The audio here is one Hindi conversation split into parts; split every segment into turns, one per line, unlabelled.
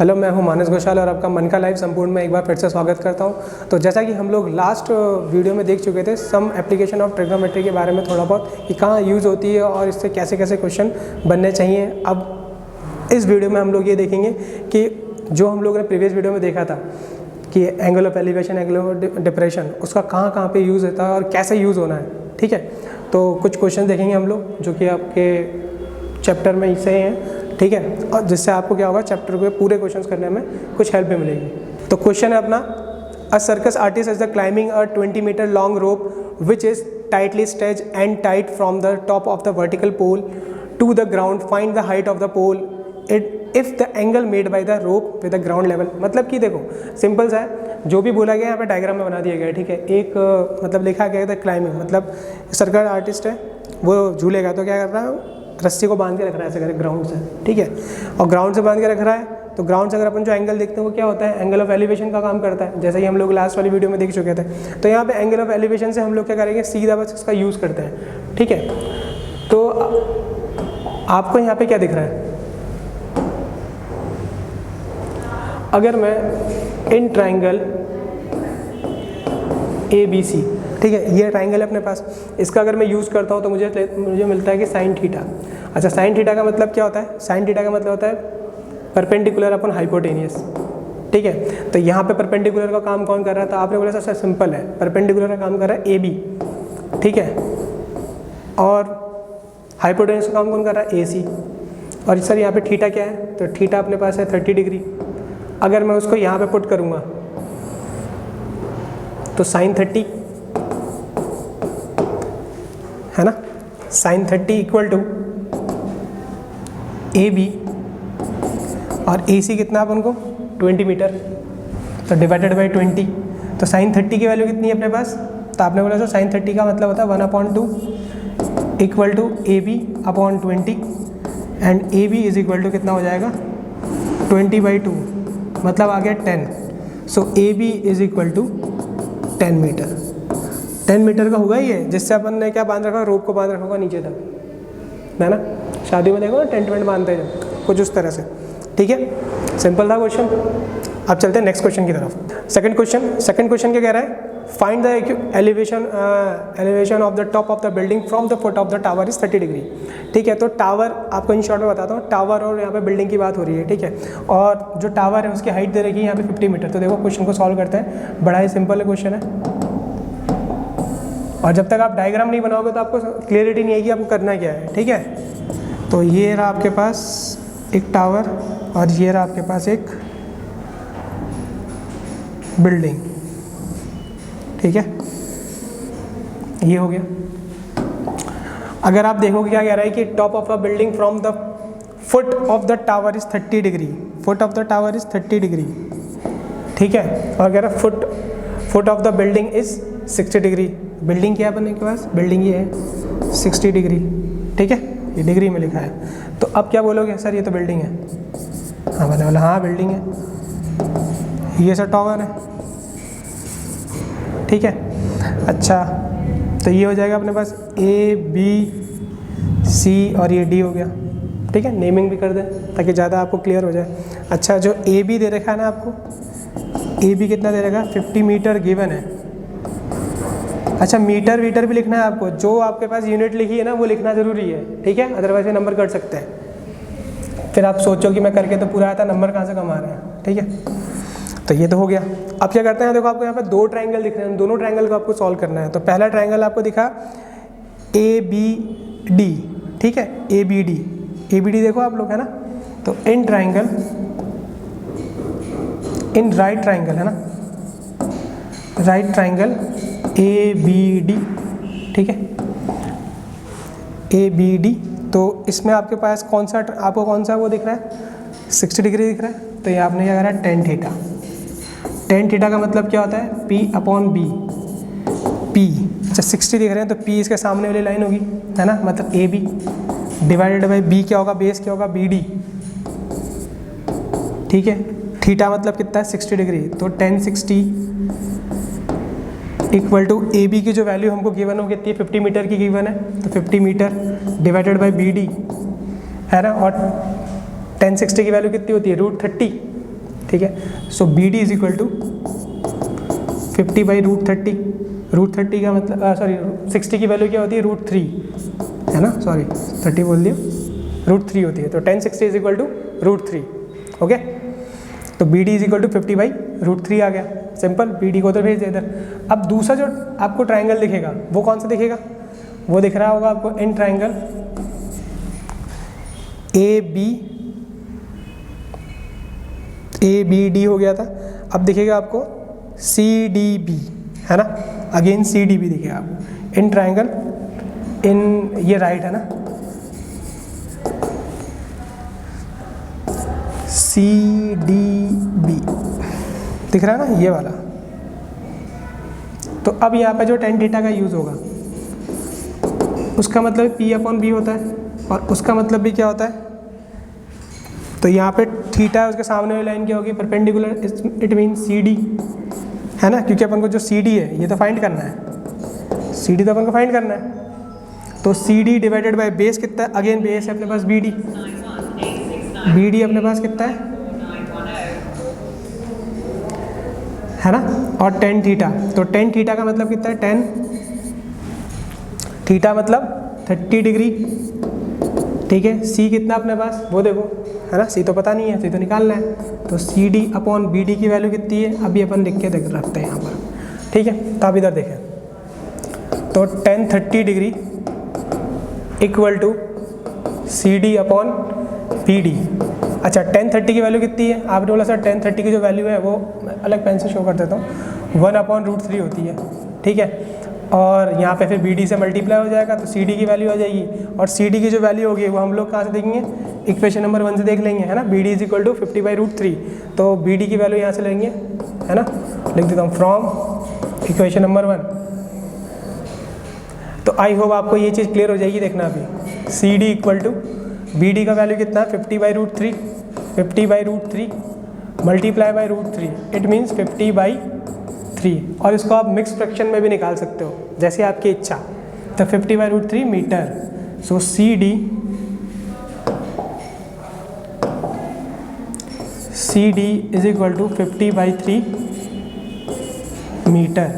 हेलो, मैं हूं मानस घोषाल और आपका मन का लाइव संपूर्ण में एक बार फिर से स्वागत करता हूं। तो जैसा कि हम लोग लास्ट वीडियो में देख चुके थे सम एप्लीकेशन ऑफ ट्रिग्नोमेट्री के बारे में थोड़ा बहुत कि कहाँ यूज़ होती है और इससे कैसे कैसे क्वेश्चन बनने चाहिए। अब इस वीडियो में हम लोग ये देखेंगे कि जो हम लोग ने प्रीवियस वीडियो में देखा था कि angle of elevation, angle of depression, उसका कहाँ कहाँ पे यूज़ होता है और कैसे यूज़ होना है। ठीक है, तो कुछ क्वेश्चन देखेंगे हम लोग जो कि आपके चैप्टर में से हैं। ठीक है, और जिससे आपको क्या होगा, चैप्टर के पूरे क्वेश्चंस करने में कुछ हेल्प भी मिलेगी। तो क्वेश्चन है अपना, a circus artist is the climbing a 20 metre long rope which is tightly stretched and tight from the top of the vertical pole to the ground, find the height of the pole if the angle made by the rope with the ground level. मतलब कि देखो सिंपल सा है, जो भी बोला गया यहाँ पे डायग्राम में बना दिया गया है। ठीक है, एक मतलब लिखा गया था क्लाइंबिंग, मतलब सर्कस आर्टिस्ट है वो झूलेगा तो क्या कर रहा है, रस्सी को बांध के रख रहा है ऐसे करके ग्राउंड से। ठीक है, और ग्राउंड से बांध के रख रहा है तो ग्राउंड से अगर अपन जो एंगल देखते हैं वो क्या होता है, एंगल ऑफ एलिवेशन का काम करता है, जैसे कि हम लोग लास्ट वाली वीडियो में देख चुके थे। तो यहाँ पे एंगल ऑफ एलिवेशन से हम लोग क्या करेंगे, सीधा बस इसका यूज़ करते हैं। ठीक है, तो आपको यहाँ पे क्या दिख रहा है, अगर मैं इन ट्राइंगल ABC, ठीक है, ये ट्राइंगल है अपने पास, इसका अगर मैं यूज़ करता हूँ तो मुझे मिलता है कि साइन थीटा। अच्छा, साइन थीटा का मतलब क्या होता है, साइन थीटा का मतलब होता है परपेंडिकुलर अपन हाइपोटेनियस। ठीक है, तो यहाँ पे परपेंडिकुलर का काम कौन कर रहा है, तो आपने बोला सबसे सिंपल है, परपेंडिकुलर का काम कर रहा है AB। ठीक है, और हाइपोटेनियस का काम कौन कर रहा है, AC। और सर यहाँ पे थीटा क्या है, तो थीटा अपने पास है 30 डिग्री। अगर मैं उसको यहाँ पे पुट करूँगा तो साइन 30 है ना, साइन 30 इक्वल टू AB और AC कितना अपन को 20 मीटर, तो डिवाइडेड बाई 20। तो साइन 30 की वैल्यू कितनी है अपने पास, तो आपने बोला सर साइन 30 का मतलब होता है 1/2 equal to AB upon 20 and AB is equal to कितना हो जाएगा 20/2, मतलब आ गया 10। So AB is equal to 10 metre. 10 metre का होगा ये, जिससे अपन ने क्या बांध रखा, रोप को बांध रखा होगा नीचे तक, है ना। शादी में देखो ना टेंट वेंट बांधते हैं कुछ उस तरह से। ठीक है, सिंपल था क्वेश्चन। अब चलते हैं नेक्स्ट क्वेश्चन की तरफ। सेकंड क्वेश्चन क्या कह रहा है, find the elevation of the top of the building from the foot of the tower is 30 degree. ठीक है, तो टावर आपको इन शॉर्ट में बताता हूँ, टावर और यहाँ पे बिल्डिंग की बात हो रही है। ठीक है, और जो टावर है उसकी हाइट दे रखी है यहाँ पे 50 मीटर। तो देखो क्वेश्चन को सॉल्व करते हैं, बड़ा ही सिंपल क्वेश्चन है, और जब तक आप डायग्राम नहीं बनाओगे तो आपको क्लियरिटी नहीं आएगी आपको करना क्या है। ठीक है, तो ये रहा आपके पास एक टावर और ये रहा आपके पास एक बिल्डिंग। ठीक है, ये हो गया। अगर आप देखोगे क्या कह रहा है कि top of a building from the foot of the tower is 30 degree, foot of the tower is 30 degree. ठीक है, और कह रहा है foot of the building is 60 degree. Building क्या है अपने के पास, बिल्डिंग ये है 60 डिग्री। ठीक है, ये डिग्री में लिखा है। तो अब क्या बोलोगे, सर ये तो बिल्डिंग है। हाँ, मैंने बोला हाँ बिल्डिंग है, ये सर टावर है। ठीक है, अच्छा तो ये हो जाएगा अपने पास ABC और ये D हो गया। ठीक है, नेमिंग भी कर दें ताकि ज़्यादा आपको क्लियर हो जाए। अच्छा, जो AB दे रखा है ना आपको, AB कितना दे रखा है, 50 मीटर गिवन है। अच्छा, मीटर वीटर भी लिखना है आपको, जो आपके पास यूनिट लिखी है ना वो लिखना ज़रूरी है। ठीक है, अदरवाइज ये नंबर कट सकते हैं, फिर आप सोचो कि मैं करके तो पूरा आता, नंबर कहाँ से कमा रहे हैं। ठीक है, तो ये तो हो गया। अब क्या करते हैं, देखो आपको यहाँ पे दो ट्रायंगल दिख रहे हैं, दोनों ट्रायंगल को आपको सॉल्व करना है। तो पहला ट्रायंगल आपको दिखा ABD। ठीक है, ABD देखो आप लोग, है ना। तो इन राइट ट्रायंगल है ना, राइट ट्रायंगल ABD। ठीक है, ABD, तो इसमें आपके पास कौन सा वो दिख रहा है, 60 डिग्री दिख रहा है। तो ये आपने क्या करा है, टेन थीटा। टेन थीटा का मतलब क्या होता है, P/B। P, अच्छा 60 दिख रहे हैं तो P इसके सामने वाली लाइन होगी, है ना, मतलब AB डिवाइडेड बाई B क्या होगा, बेस क्या होगा, BD। ठीक है, थीटा मतलब कितना है, 60 डिग्री। तो 1060 इक्वल टू AB की जो वैल्यू हमको गिवन हो कितनी है, 50 मीटर की गिवन है। तो 50 मीटर डिवाइडेड बाई BD है ना, और 1060 की वैल्यू कितनी होती है, √30। ठीक है। So B D is equal to 50 by √30। √30 का मतलब सॉरी 60 की वैल्यू क्या होती है, √3 है ना, सॉरी 30 बोल दिया, √3 होती है। तो 1060 इज इक्वल टू √3। ओके, तो B D is equal to 50 by √3 आ गया। सिंपल, बी डी को तो भेज दे इधर। अब दूसरा जो आपको ट्राइंगल दिखेगा वो कौन सा दिखेगा, वो दिख रहा होगा आपको in triangle A B D हो गया था। अब दिखेगा आपको सी डी बी, है ना, अगेन सी डी बी दिखेगा आपको इन ट्राइंगल, इन ये राइट है ना, सी डी बी दिख रहा है ना, ये वाला। तो अब यहाँ पे जो tan थीटा का यूज़ होगा उसका मतलब P/B होता है, और उसका मतलब भी क्या होता है, तो यहाँ पे थीटा है, उसके सामने वाली लाइन क्या होगी, perpendicular, it mean C D, है ना, क्योंकि अपन को जो सी डी है ये तो फाइंड करना है, सी डी तो अपन को फाइंड करना है। तो C D divided by base कितना है, अगेन बेस है अपने पास बी डी, बी डी अपने पास कितना है ना, और tan थीटा, तो tan थीटा का मतलब कितना है, tan थीटा मतलब 30 डिग्री, ठीक है। सी कितना अपने पास वो देखो, है ना, सी तो पता नहीं है, सी तो निकालना है, तो C D upon B D की वैल्यू कितनी है, अभी अपन लिख के रखते हैं यहाँ पर, ठीक है। तो आप इधर देखें, तो tan 30 degree equal to C D upon B D. अच्छा, tan 30 की वैल्यू कितनी है, आपने बोला सर tan 30 की जो वैल्यू है वो अलग पेन से शो कर देता हूँ, 1/√3 होती है, ठीक है। और यहाँ पे फिर बी डी से मल्टीप्लाई हो जाएगा तो सी डी की वैल्यू आ जाएगी, और सी डी की जो वैल्यू होगी वो हम लोग कहाँ से देखेंगे, इक्वेशन नंबर 1 से देख लेंगे, है ना। B D is equal to 50 by √3, तो बी डी की वैल्यू यहाँ से लेंगे, है ना, लिख देता हूँ फ्रॉम इक्वेशन नंबर 1। तो आई होप आपको ये चीज़ क्लियर हो जाएगी, देखना अभी C D equal to B D का वैल्यू कितना है, 50 by √3, 50 by √3 multiply by √3, it means 50 by 3, और इसको आप मिक्स फ्रैक्शन में भी निकाल सकते हो जैसे आपकी इच्छा। तो 50 by √3 metre, so C D is equal to 50 by 3 metre,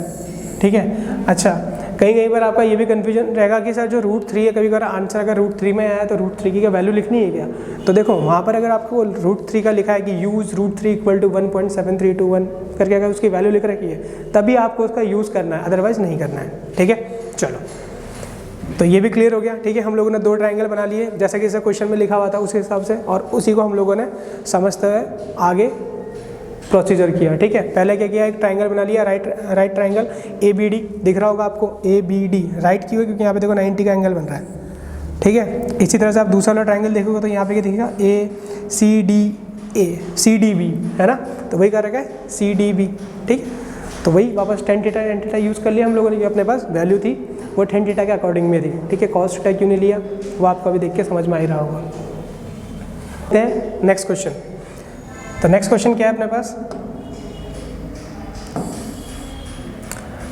ठीक है। अच्छा, कहीं बार आपका ये भी कन्फ्यूजन रहेगा कि सर जो √3 है, कभी कभार आंसर अगर √3 में आया तो √3 की क्या वैल्यू लिखनी है क्या, तो देखो वहाँ पर अगर आपको √3 का लिखा है कि यूज़ √3 इक्वल टू 1.7321 करके अगर उसकी वैल्यू लिख रखी है तभी आपको उसका यूज़ करना है, अदरवाइज़ नहीं करना है, ठीक है। चलो, तो ये भी क्लियर हो गया, ठीक है। हम लोगों ने 2 ट्राइंगल बना लिए जैसा कि इस क्वेश्चन में लिखा हुआ था उस हिसाब से, और उसी को हम लोगों ने समझते हुए आगे प्रोसीजर किया, ठीक है। पहले क्या किया, एक ट्राइंगल बना लिया, right triangle A B D दिख रहा होगा आपको, ए बी डी राइट क्यों है, क्योंकि यहाँ पे देखो 90 का एंगल बन रहा है, ठीक है। इसी तरह से आप दूसरा वाला ट्राइंगल देखोगे तो यहाँ पे क्या दिखेगा, ए सी डी बी, है ना, तो वही कर रखा है सी डी बी, ठीक है। तो वही वापस tan थीटा यूज़ कर लिया हम लोगों ने, जो अपने पास वैल्यू थी वो tan थीटा के अकॉर्डिंग में थी, ठीक है। cos थीटा क्यों नहीं लिया वो आपको अभी देख के समझ में आ ही रहा होगा। नेक्स्ट क्वेश्चन, तो नेक्स्ट क्वेश्चन क्या है अपने पास,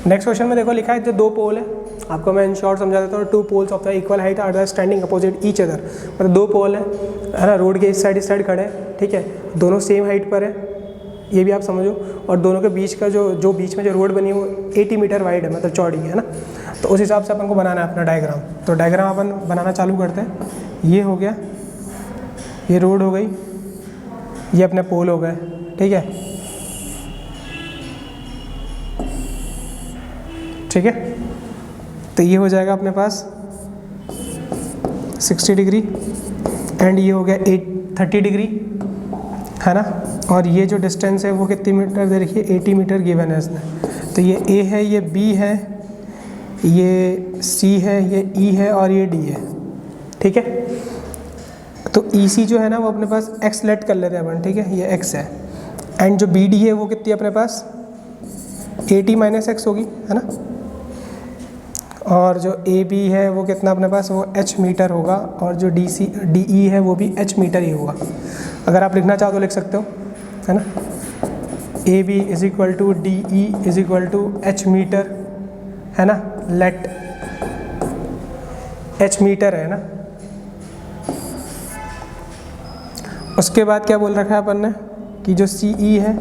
नेक्स्ट क्वेश्चन में देखो लिखा है जो 2 पोल है, आपको मैं इन शॉर्ट समझा देता हूँ, 2 poles of the equal height are the standing opposite each other, मतलब 2 पोल है ना, रोड के इस साइड खड़े हैं, ठीक है, दोनों सेम हाइट पर है, ये भी आप समझो, और दोनों के बीच का जो बीच में जो रोड बनी है वो 80 मीटर वाइड है, मतलब चौड़ी है ना। तो उस हिसाब से अपन को बनाना है अपना डायग्राम, तो डायग्राम अपन बनाना चालू करते हैं। ये हो गया, ये रोड हो गई, ये अपने पोल हो गए, ठीक है, ठीक है। तो ये हो जाएगा अपने पास 60 डिग्री, एंड ये हो गया 30 डिग्री, है ना, और ये जो डिस्टेंस है वो कितनी मीटर दे रखी है, 80 मीटर गिवन है इसने। तो ये ए है, ये बी है, ये सी है, ये ई है, और ये डी है, ठीक है। तो ई सी जो है ना वो अपने पास एक्स लेट कर लेते हैं अपन, ठीक है, ये एक्स है, एंड जो बी डी है वो कितनी है अपने पास 80 माइनस एक्स होगी, है ना, और जो ए बी है वो कितना अपने पास वो एच मीटर होगा, और जो डी ई है वो भी एच मीटर ही होगा। अगर आप लिखना चाहो तो लिख सकते हो, है ना, A B is equal to D E is equal to H metre, है ना, लेट एच मीटर है ना। उसके बाद क्या बोल रखा है अपन ने, कि जो सी ई है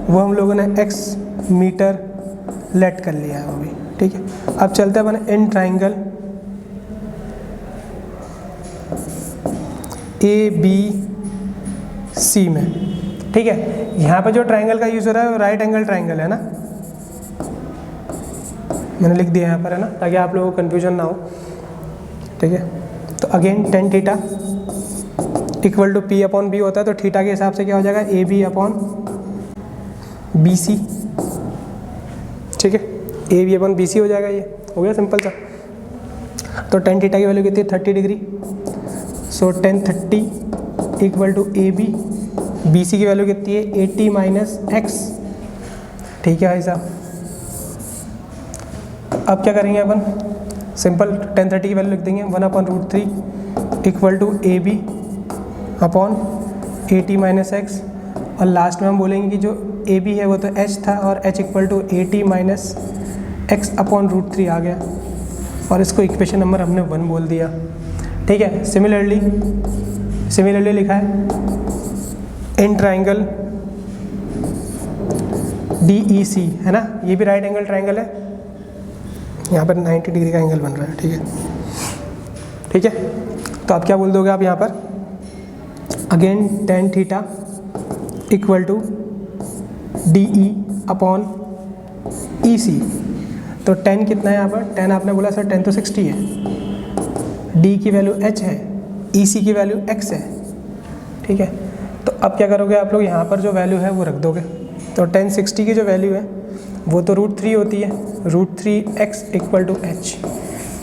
वो हम लोगों ने x मीटर लेट कर लिया है वो भी, ठीक है। अब चलते हैं अपने इन ट्राइंगल ए बी सी में, ठीक है। यहाँ पे जो ट्राइंगल का यूज़ हो रहा है वो राइट एंगल ट्राइंगल है ना, मैंने लिख दिया यहाँ पर, है ना, ताकि आप लोगों को कन्फ्यूजन ना हो, ठीक है। तो again tan theta equal to P upon B होता है, तो थीटा के हिसाब से क्या हो जाएगा, A B upon B C, ठीक है। A B upon B C हो जाएगा, ये हो गया सिंपल सा। तो टेन थीटा की वैल्यू कितनी है, 30 degree. So tan 30 equal to A B, B C की वैल्यू कितनी है, 80 माइनस एक्स, ठीक है भाई साहब। अब क्या करेंगे अपन, सिंपल टेन 30 की वैल्यू लिख देंगे 1/√3 equal to A B upon 80 minus X, और लास्ट में हम बोलेंगे कि जो ए बी है वो तो एच था, और H equal to 80 minus X upon √3 आ गया, और इसको इक्वेशन नंबर हमने 1 बोल दिया, ठीक है। सिमिलरली लिखा है इन ट्राइंगल डी ई सी, है ना, ये भी राइट एंगल ट्राइंगल है, यहाँ पर 90 डिग्री का एंगल बन रहा है, ठीक है, ठीक है। तो आप क्या बोल दोगे आप यहाँ पर, again tan theta equal to D E upon E C. तो 10 कितना है यहाँ पर, 10 आपने बोला सर 10 तो 60 है, डी की वैल्यू h है, ई सी की वैल्यू x है, ठीक है। तो अब क्या करोगे आप लोग, यहाँ पर जो वैल्यू है वो रख दोगे। तो 1060 की जो वैल्यू है वो तो √3 होती है, √3x इक्वल टू h,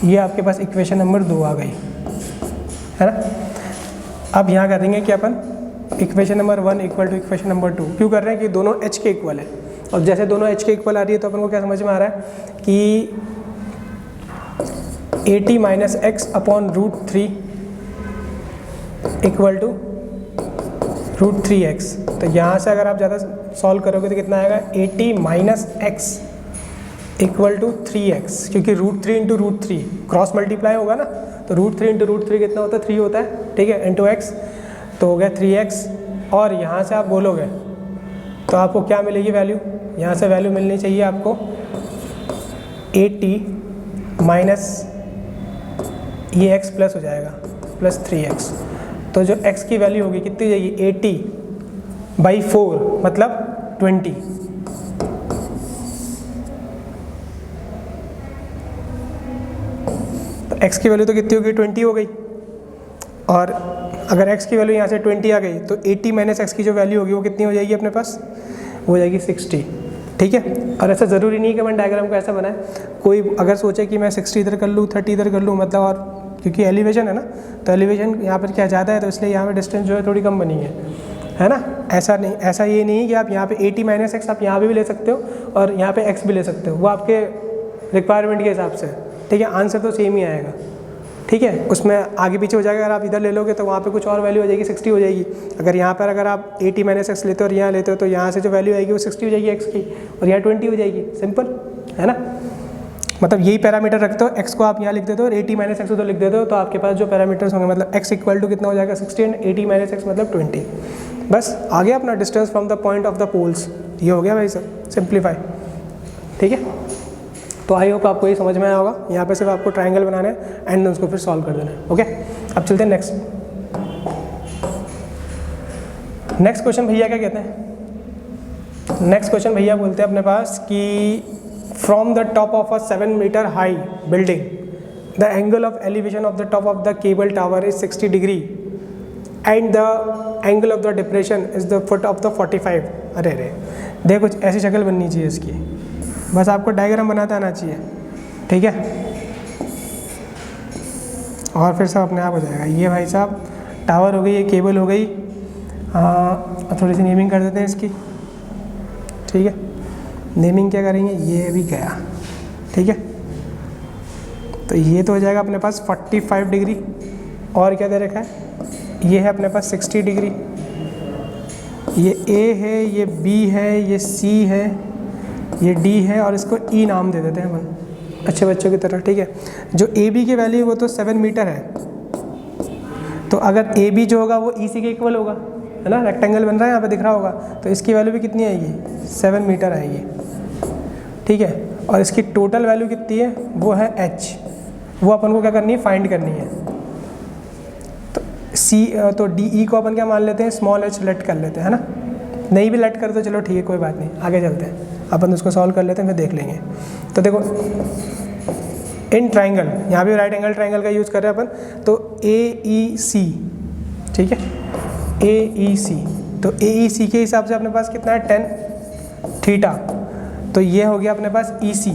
ये आपके पास इक्वेशन नंबर 2 आ गई, है ना। अब यहाँ कर देंगे कि अपन equation number 1 equal to equation number 2 क्यों कर रहे हैं, कि दोनों h के इक्वल है, और जैसे दोनों h के इक्वल आ रही है तो अपन को क्या समझ में आ रहा है कि 80 minus X upon √3 equal to √3x। तो यहाँ से अगर आप ज़्यादा सॉल्व करोगे तो कितना आएगा, 80 minus x equal to 3x, क्योंकि √3 इंटू √3 क्रॉस मल्टीप्लाई होगा ना, तो √3 इंटू √3 कितना होता है, 3 होता है, ठीक है, इंटू x, तो हो गया 3x। और यहाँ से आप बोलोगे तो आपको क्या मिलेगी वैल्यू, यहाँ से वैल्यू मिलनी चाहिए आपको 80 माइनस ये x प्लस हो जाएगा प्लस 3x, तो जो x की वैल्यू होगी कितनी हो जाएगी, 80/4 मतलब 20। तो x की वैल्यू तो कितनी होगी, 20 हो गई, और अगर x की वैल्यू यहाँ से 20 आ गई तो 80 माइनस एक्स की जो वैल्यू होगी वो कितनी हो जाएगी अपने पास, वो हो जाएगी 60, ठीक है। और ऐसा ज़रूरी नहीं कि मैं डायग्राम को ऐसा बनाए, कोई अगर सोचे कि मैं 60 इधर कर लूँ 30 इधर कर लूँ, मतलब, और क्योंकि एलिवेशन है ना, तो एलिवेशन यहाँ पर क्या ज़्यादा है, तो इसलिए यहाँ पे डिस्टेंस जो है थोड़ी कम बनी है ना। ऐसा नहीं, ऐसा ये नहीं कि आप यहाँ पे 80 माइनस एक्स आप यहाँ पे भी ले सकते हो और यहाँ पे x भी ले सकते हो, वो आपके रिक्वायरमेंट के हिसाब से, ठीक है। आंसर तो सेम ही आएगा, ठीक है, उसमें आगे पीछे हो जाएगा। अगर आप इधर ले लोगे तो वहाँ पे कुछ और वैल्यू हो जाएगी, 60 हो जाएगी। अगर यहाँ पर अगर आप 80 माइनस एक्स लेते हो और यहाँ लेते हो तो यहाँ से जो वैल्यू आएगी वो 60 हो जाएगी एक्स की, और यहाँ 20 हो जाएगी, सिंपल है ना। मतलब यही पैरामीटर रखते हो, एक्स को आप यहाँ लिख देते हो और 80 माइनस एक्स उधर लिख देते हो, तो आपके पास जो पैरामीटर्स होंगे, मतलब एक्स इक्वल टू कितना हो जाएगा 60 एंड 80 माइनस एक्स मतलब 20। बस आ गया अपना distance from the point of the poles, ये हो गया भाई सर सिंप्लीफाई, ठीक है। तो आई होप आपको ये समझ में आया होगा। यहाँ पे सिर्फ आपको ट्राइंगल बनाना है एंड उसको फिर सॉल्व कर देना है, ओके। अब चलते हैं नेक्स्ट क्वेश्चन। भैया क्या कहते हैं, नेक्स्ट क्वेश्चन भैया बोलते हैं अपने पास कि from the top of a 7 metre high building the angle of elevation of the top of the cable tower is 60 degree and the angle of the depression is the foot of the 45। अरे देखो कुछ ऐसी शक्ल बननी चाहिए इसकी, बस आपको डायग्राम बनाता आना चाहिए, ठीक है, और फिर सब अपने आप हो जाएगा। ये भाई साहब टावर हो गई, ये केबल हो गई, थोड़ी सी नेमिंग कर देते हैं इसकी, ठीक है। नेमिंग क्या करेंगे, ये भी गया, ठीक है। तो ये तो हो जाएगा अपने पास 45 डिग्री, और क्या दे रखा है, ये है अपने पास 60 डिग्री, ये A है, ये B है, ये C है, ये D है, और इसको E नाम दे देते हैं अपन अच्छे बच्चों की तरह, ठीक है। जो AB की वैल्यू वो तो 7 मीटर है, तो अगर AB जो होगा वो EC के इक्वल होगा, है ना, रेक्टेंगल बन रहा है यहाँ पे दिख रहा होगा, तो इसकी वैल्यू भी कितनी आएगी 7 मीटर आएगी, ठीक है। और इसकी टोटल वैल्यू कितनी है, वो है h, वो अपन को क्या करनी है, फाइंड करनी है। तो डी ई को अपन क्या मान लेते हैं, स्मॉल h लेट कर लेते हैं, है ना, नहीं भी लेट कर तो चलो ठीक है, कोई बात नहीं, आगे चलते हैं, अपन उसको सॉल्व कर लेते हैं, फिर देख लेंगे। तो देखो इन ट्राइंगल, यहाँ भी राइट एंगल ट्राइंगल का यूज़ कर रहे हैं अपन, तो ए ई सी, ठीक है, ए ई सी, तो ए ई सी के हिसाब से अपने पास कितना है 10 थीटा, तो ये हो गया अपने पास ई C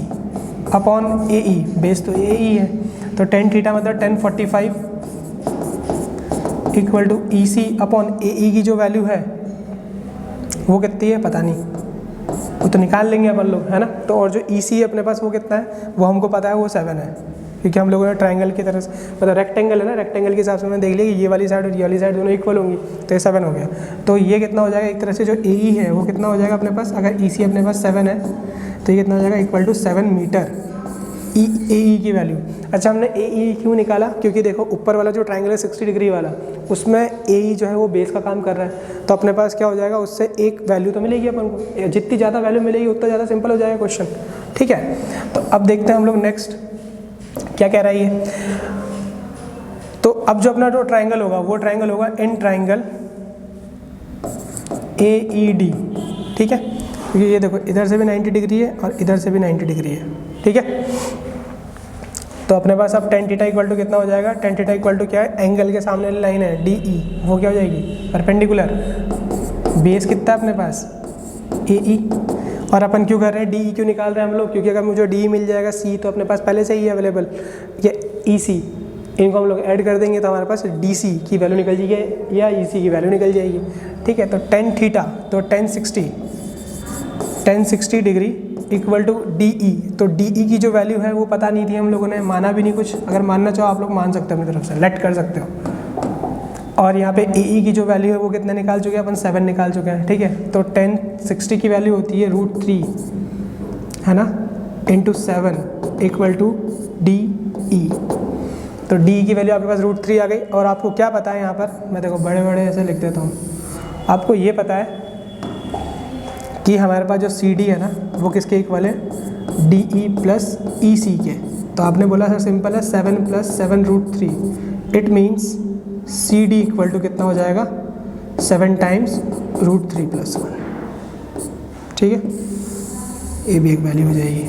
upon A E, base तो ए ई है, तो 10 थीटा मतलब 1045 equal to E C upon A E की जो वैल्यू है वो कितनी है पता नहीं, वो तो निकाल लेंगे अपन लोग, है ना। तो और जो ई सी है अपने पास वो कितना है, वो हमको पता है, वो 7 है, क्योंकि हम लोगों ने ट्राइंगल की तरह से, मतलब रेक्टेंगल है ना, रेक्टेंगल के हिसाब से मैंने देख लिया कि ये वाली साइड और ये वाली साइड दोनों इक्वल होंगी, तो ये 7 हो गया। तो ये कितना हो जाएगा, एक तरह से जो ए ई है वो कितना हो जाएगा अपने पास, अगर ई सी अपने पास 7 है तो ये कितना हो जाएगा, equal to 7 metre A E की वैल्यू। अच्छा, हमने ए ई क्यों निकाला, क्योंकि देखो ऊपर वाला जो ट्राइंगल है 60 डिग्री वाला, उसमें ए ई जो है वो बेस का काम कर रहा है, तो अपने पास क्या हो जाएगा, उससे एक वैल्यू तो मिलेगी अपन को, जितनी ज़्यादा वैल्यू मिलेगी उतना ज़्यादा सिंपल हो जाएगा क्वेश्चन, ठीक है। तो अब देखते हैं हम लोग नेक्स्ट क्या कह रहा है ये। तो अब जो अपना जो ट्राइंगल होगा वो ट्राइंगल होगा इन ट्राइंगल ए ई डी, ठीक है, क्योंकि ये देखो इधर से भी 90 डिग्री है और इधर से भी 90 डिग्री है, ठीक है। तो अपने पास अब tan थीटा इक्वल टू कितना हो जाएगा, tan थीटा इक्वल टू क्या है, एंगल के सामने वाली लाइन है डी ई, वो क्या हो जाएगी परपेंडिकुलर, बेस कितना है अपने पास ए ई, और अपन क्यों कर रहे हैं डी ई क्यों निकाल रहे हैं हम लोग, क्योंकि अगर मुझे डी ई मिल जाएगा सी तो अपने पास पहले से ही है अवेलेबल, ये ई सी, इनको हम लोग ऐड कर देंगे तो हमारे पास डी सी की वैल्यू निकल जाएगी या ई सी की वैल्यू निकल जाएगी, ठीक है। तो tan थीटा तो 1060 degree equal to D E, तो डी ई की जो वैल्यू है वो पता नहीं थी हम लोगों ने, माना भी नहीं कुछ, अगर मानना चाहो आप लोग मान सकते हो अपनी तरफ से, लेट कर सकते हो। और यहाँ पे ए ई की जो वैल्यू है वो कितने निकाल चुके हैं अपन, 7 निकाल चुके हैं, ठीक है। तो 1060 की वैल्यू होती है √3, है ना, into 7 equal to D E, तो डी की वैल्यू आपके पास √3 आ गई। और आपको क्या पता है यहाँ पर, मैं देखो बड़े बड़े ऐसे लिख देता हूँ, आपको ये पता है कि हमारे पास जो सी डी है ना वो किसके इक्वल है, डी ई प्लस ई सी के। तो आपने बोला सर सिंपल है 7 + 7 √3, it means C D equal to कितना हो जाएगा 7 टाइम्स √3 + 1, ठीक है, ये भी एक वैल्यू हो जाएगी।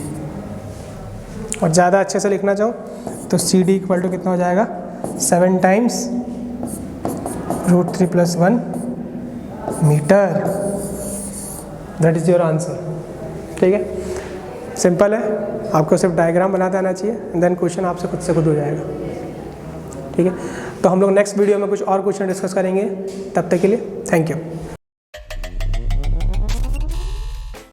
और ज़्यादा अच्छे से लिखना चाहूँ तो सी डी इक्वल टू कितना हो जाएगा 7 times √3 + 1 metre, that is your answer, ठीक है। सिंपल है, आपको सिर्फ डायग्राम बनाते आना चाहिए, एंड देन क्वेश्चन आपसे खुद से खुद हो जाएगा, ठीक है। तो हम लोग नेक्स्ट वीडियो में कुछ और क्वेश्चन डिस्कस करेंगे, तब तक के लिए थैंक यू।